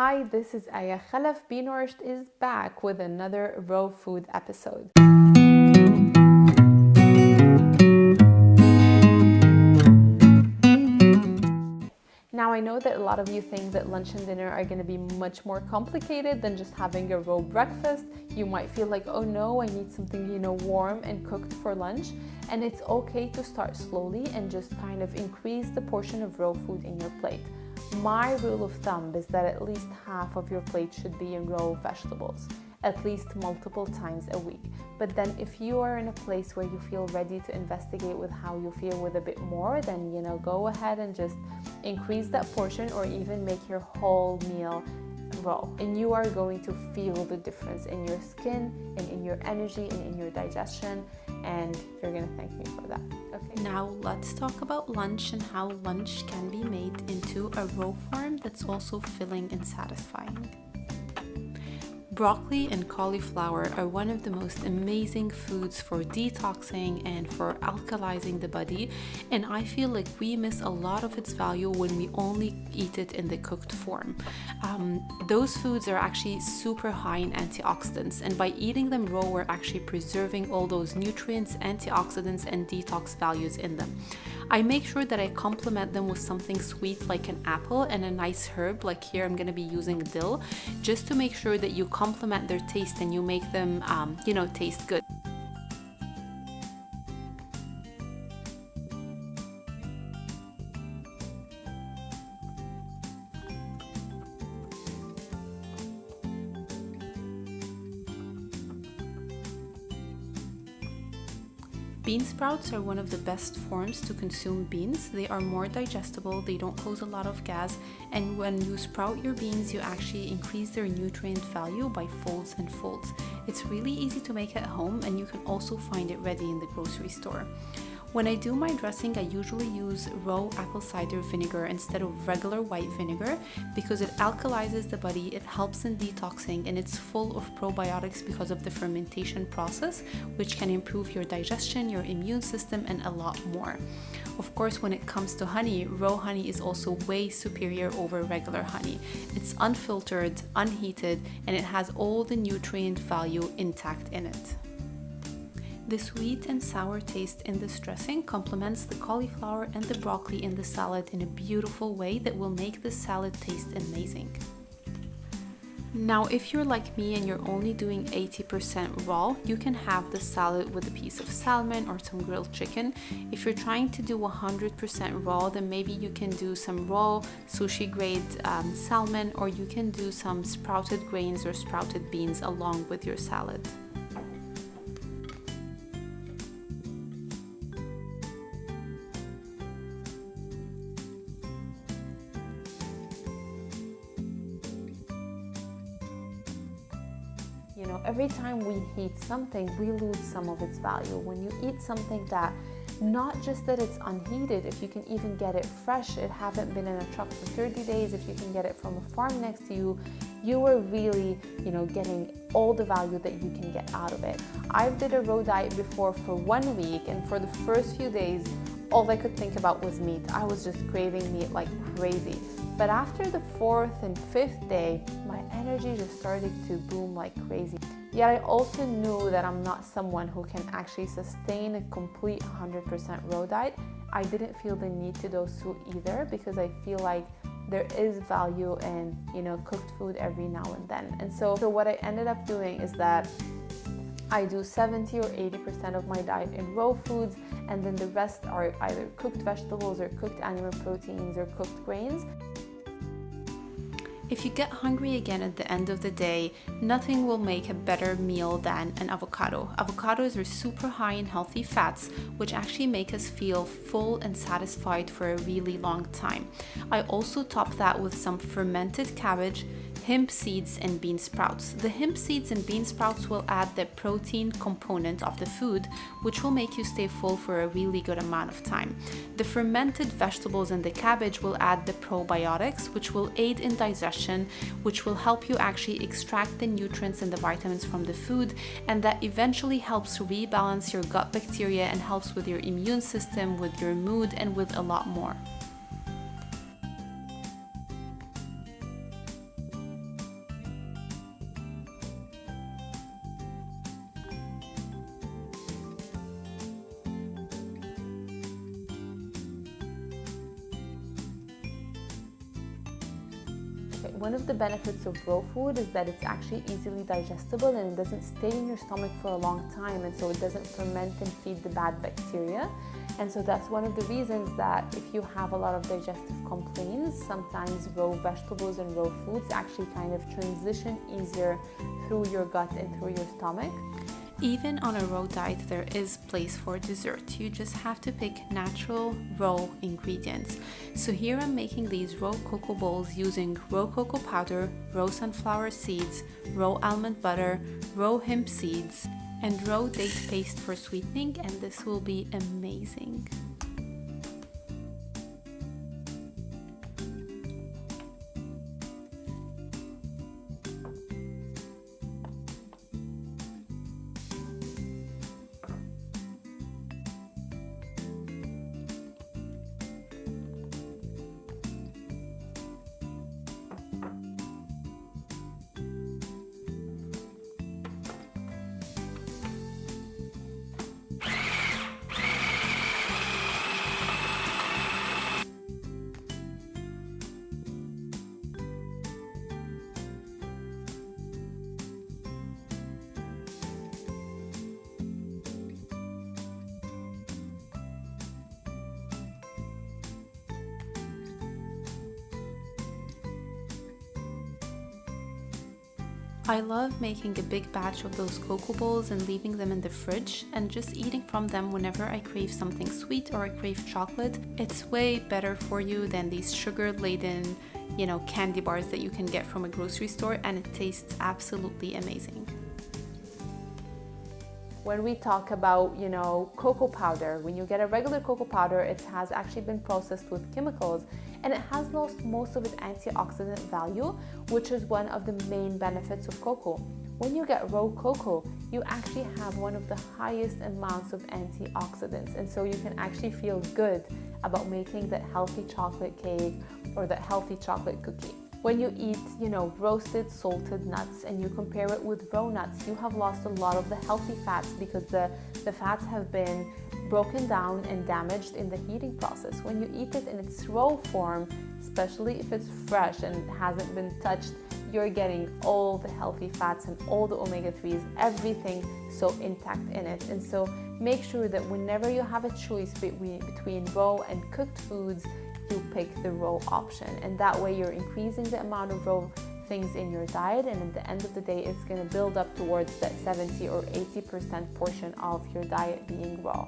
Hi, this is Aya. Khalaf Be Nourished is back with another raw food episode. Now, I know that a lot of you think that lunch and dinner are going to be much more complicated than just having a raw breakfast. You might feel like, oh no, I need something, warm and cooked for lunch. And it's okay to start slowly and just kind of increase the portion of raw food in your plate. My rule of thumb is that at least half of your plate should be in raw vegetables, at least multiple times a week. But then if you are in a place where you feel ready to investigate with how you feel with a bit more, then go ahead and just increase that portion or even make your whole meal raw. And you are going to feel the difference in your skin and in your energy and in your digestion, and you're gonna thank me for that. Okay. Now let's talk about lunch and how lunch can be made into a raw form that's also filling and satisfying. Broccoli and cauliflower are one of the most amazing foods for detoxing and for alkalizing the body, and I feel like we miss a lot of its value when we only eat it in the cooked form. Those foods are actually super high in antioxidants, and by eating them raw, we're actually preserving all those nutrients, antioxidants, and detox values in them. I make sure that I complement them with something sweet like an apple and a nice herb, like here I'm going to be using dill, just to make sure that you complement their taste and you make them, taste good. Bean sprouts are one of the best forms to consume beans. They are more digestible, they don't cause a lot of gas, and when you sprout your beans, you actually increase their nutrient value by folds and folds. It's really easy to make at home, and you can also find it ready in the grocery store. When I do my dressing, I usually use raw apple cider vinegar instead of regular white vinegar because it alkalizes the body, it helps in detoxing, and it's full of probiotics because of the fermentation process, which can improve your digestion, your immune system, and a lot more. Of course, when it comes to honey, raw honey is also way superior over regular honey. It's unfiltered, unheated, and it has all the nutrient value intact in it. The sweet and sour taste in this dressing complements the cauliflower and the broccoli in the salad in a beautiful way that will make the salad taste amazing. Now, if you're like me and you're only doing 80% raw, you can have the salad with a piece of salmon or some grilled chicken. If you're trying to do 100% raw, then maybe you can do some raw sushi grade salmon, or you can do some sprouted grains or sprouted beans along with your salad. Every time we heat something, we lose some of its value. When you eat something that, not just that it's unheated, if you can even get it fresh, it haven't been in a truck for 30 days, if you can get it from a farm next to you, you are really, getting all the value that you can get out of it. I've did a raw diet before for 1 week, and for the first few days, all I could think about was meat. I was just craving meat like crazy. But after the 4th and 5th day, my energy just started to boom like crazy. Yet I also knew that I'm not someone who can actually sustain a complete 100% raw diet. I didn't feel the need to do so either, because I feel like there is value in, cooked food every now and then. And so what I ended up doing is that I do 70 or 80% of my diet in raw foods, and then the rest are either cooked vegetables or cooked animal proteins or cooked grains. If you get hungry again at the end of the day, nothing will make a better meal than an avocado. Avocados are super high in healthy fats, which actually make us feel full and satisfied for a really long time. I also top that with some fermented cabbage, hemp seeds, and bean sprouts. The hemp seeds and bean sprouts will add the protein component of the food, which will make you stay full for a really good amount of time. The fermented vegetables and the cabbage will add the probiotics, which will aid in digestion, which will help you actually extract the nutrients and the vitamins from the food, and that eventually helps rebalance your gut bacteria and helps with your immune system, with your mood, and with a lot more. One of the benefits of raw food is that it's actually easily digestible and it doesn't stay in your stomach for a long time, and so it doesn't ferment and feed the bad bacteria. And so that's one of the reasons that if you have a lot of digestive complaints, sometimes raw vegetables and raw foods actually kind of transition easier through your gut and through your stomach. Even on a raw diet, there is place for dessert. You just have to pick natural raw ingredients. So here I'm making these raw cocoa bowls using raw cocoa powder, raw sunflower seeds, raw almond butter, raw hemp seeds, and raw date paste for sweetening, and this will be amazing. I love making a big batch of those cocoa bowls and leaving them in the fridge and just eating from them whenever I crave something sweet or I crave chocolate. It's way better for you than these sugar-laden, candy bars that you can get from a grocery store, and it tastes absolutely amazing. When we talk about, cocoa powder, when you get a regular cocoa powder, it has actually been processed with chemicals, and it has lost most of its antioxidant value, which is one of the main benefits of cocoa. When you get raw cocoa, you actually have one of the highest amounts of antioxidants, and so you can actually feel good about making that healthy chocolate cake or that healthy chocolate cookie. When you eat, roasted salted nuts and you compare it with raw nuts, you have lost a lot of the healthy fats because the fats have been broken down and damaged in the heating process. When you eat it in its raw form, especially if it's fresh and hasn't been touched, you're getting all the healthy fats and all the omega-3s, everything so intact in it. And so make sure that whenever you have a choice between raw and cooked foods, you pick the raw option, and that way you're increasing the amount of raw things in your diet, and at the end of the day it's going to build up towards that 70 or 80% portion of your diet being raw.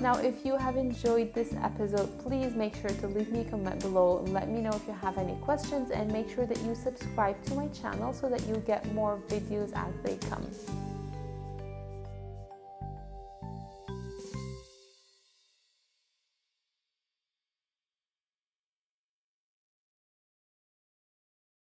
Now, if you have enjoyed this episode, please make sure to leave me a comment below and let me know if you have any questions, and make sure that you subscribe to my channel so that you get more videos as they come.